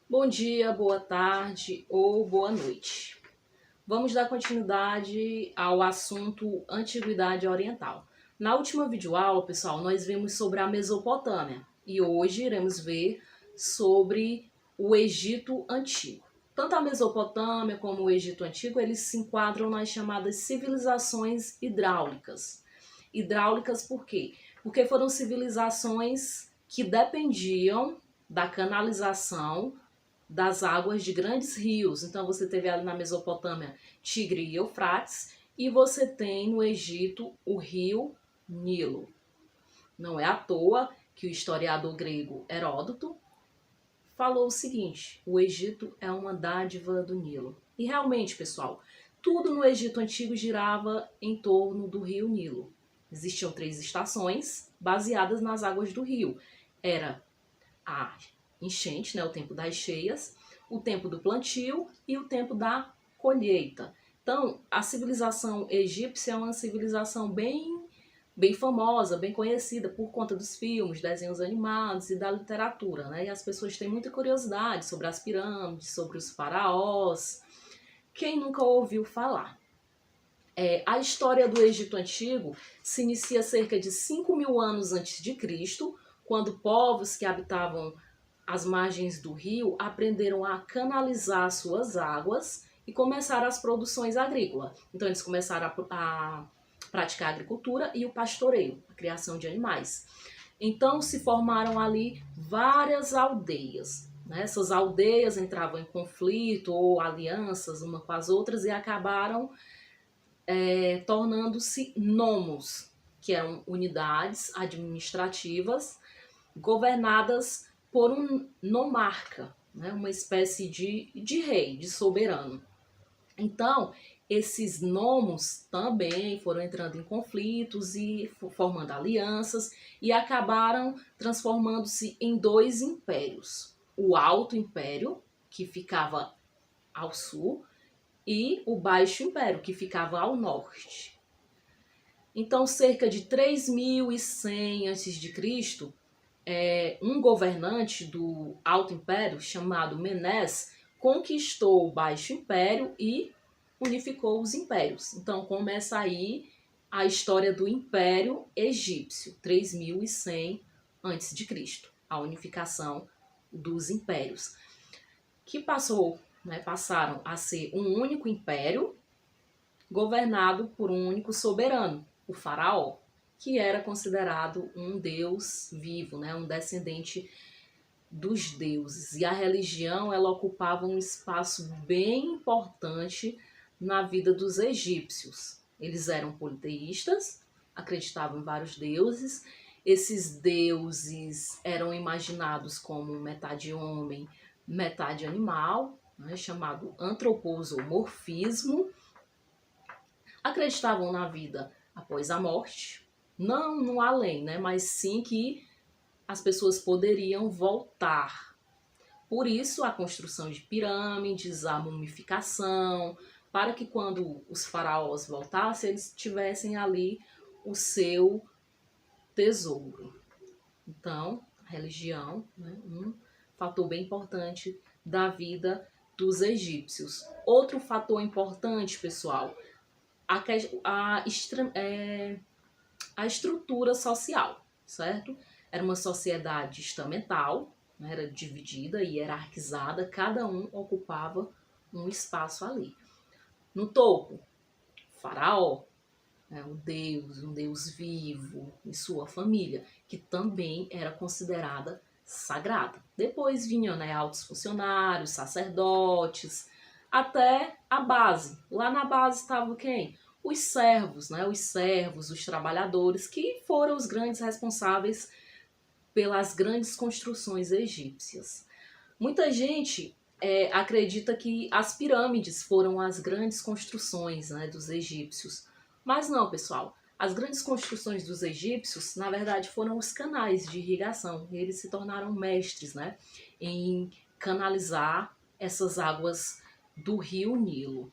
Bom dia, boa tarde ou boa noite. Vamos dar continuidade ao assunto Antiguidade Oriental. Na última videoaula, pessoal, nós vimos sobre a Mesopotâmia e hoje iremos ver sobre o Egito Antigo. Tanto a Mesopotâmia como o Egito Antigo, eles se enquadram nas chamadas civilizações hidráulicas. Hidráulicas por quê? Porque foram civilizações que dependiam da canalização das águas de grandes rios. Então você teve ali na Mesopotâmia Tigre e Eufrates, e você tem no Egito o rio Nilo. Não é à toa que o historiador grego Heródoto falou o seguinte: o Egito é uma dádiva do Nilo. E realmente, pessoal, tudo no Egito Antigo girava em torno do rio Nilo. Existiam 3 estações baseadas nas águas do rio. Era a enchente, né, o tempo das cheias, o tempo do plantio e o tempo da colheita. Então, a civilização egípcia é uma civilização bem famosa, bem conhecida por conta dos filmes, desenhos animados e da literatura, né? E as pessoas têm muita curiosidade sobre as pirâmides, sobre os faraós. Quem nunca ouviu falar? A história do Egito Antigo se inicia cerca de 5.000 anos antes de Cristo, quando povos que habitavam as margens do rio aprenderam a canalizar suas águas e começaram as produções agrícolas. Então eles começaram a praticar a agricultura e o pastoreio, a criação de animais. Então se formaram ali várias aldeias. Né? Essas aldeias entravam em conflito ou alianças uma com as outras e acabaram tornando-se nomos, que eram unidades administrativas governadas por um nomarca, né? Uma espécie de rei, de soberano. Então, esses nomos também foram entrando em conflitos e formando alianças e acabaram transformando-se em 2 impérios. O Alto Império, que ficava ao sul, e o Baixo Império, que ficava ao norte. Então, cerca de 3.100 a.C., um governante do Alto Império, chamado Menés, conquistou o Baixo Império e unificou os impérios. Então, começa aí a história do Império Egípcio, 3.100 a.C., a unificação dos impérios, que passaram a ser um único império governado por um único soberano, o faraó, que era considerado um deus vivo, né, um descendente dos deuses. E a religião, ela ocupava um espaço bem importante na vida dos egípcios. Eles eram politeístas, acreditavam em vários deuses. Esses deuses eram imaginados como metade homem, metade animal, né, chamado antroposomorfismo. Acreditavam na vida após a morte, não no além, né, mas sim que as pessoas poderiam voltar. Por isso, a construção de pirâmides, a mumificação, para que quando os faraós voltassem, eles tivessem ali o seu tesouro. Então, a religião, né, um fator bem importante da vida dos egípcios. Outro fator importante, pessoal, a estrutura social, certo? Era uma sociedade estamental, né? Era dividida e hierarquizada, cada um ocupava um espaço ali. No topo, faraó, né? Um deus vivo e sua família, que também era considerada sagrada. Depois vinham, né, altos funcionários, sacerdotes, até a base. Lá na base estava quem? Os servos, né? Os servos, os trabalhadores, que foram os grandes responsáveis pelas grandes construções egípcias. Muita gente acredita que as pirâmides foram as grandes construções, né, dos egípcios. Mas não, pessoal. As grandes construções dos egípcios, na verdade, foram os canais de irrigação. Eles se tornaram mestres, né, em canalizar essas águas do rio Nilo.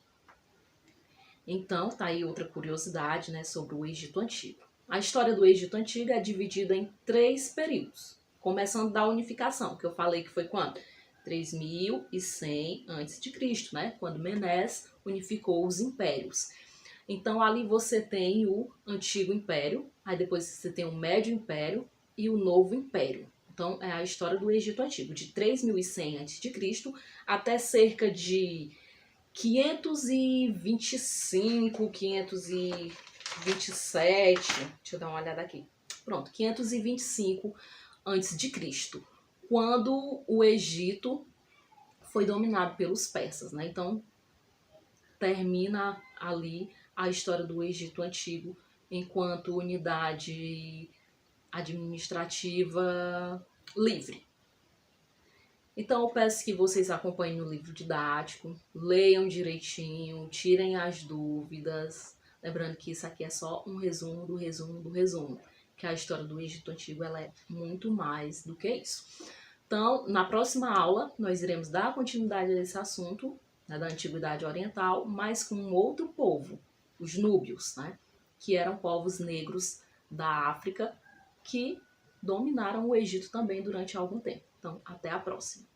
Então, tá aí outra curiosidade, né, sobre o Egito Antigo. A história do Egito Antigo é dividida em 3 períodos, começando da unificação, que eu falei que foi quando? 3100 a.C., né? Quando Menes unificou os impérios. Então ali você tem o Antigo Império, aí depois você tem o Médio Império e o Novo Império. Então é a história do Egito Antigo, de 3100 a.C. até cerca de 525, 527, deixa eu dar uma olhada aqui. Pronto, 525 a.C., quando o Egito foi dominado pelos persas, né? Então termina ali a história do Egito Antigo enquanto unidade administrativa livre. Então eu peço que vocês acompanhem o livro didático, leiam direitinho, tirem as dúvidas. Lembrando que isso aqui é só um resumo do resumo do resumo, que a história do Egito Antigo ela é muito mais do que isso. Então, na próxima aula, nós iremos dar continuidade a esse assunto, né, da Antiguidade Oriental, mas com um outro povo, os núbios, né, que eram povos negros da África que dominaram o Egito também durante algum tempo. Então, até a próxima.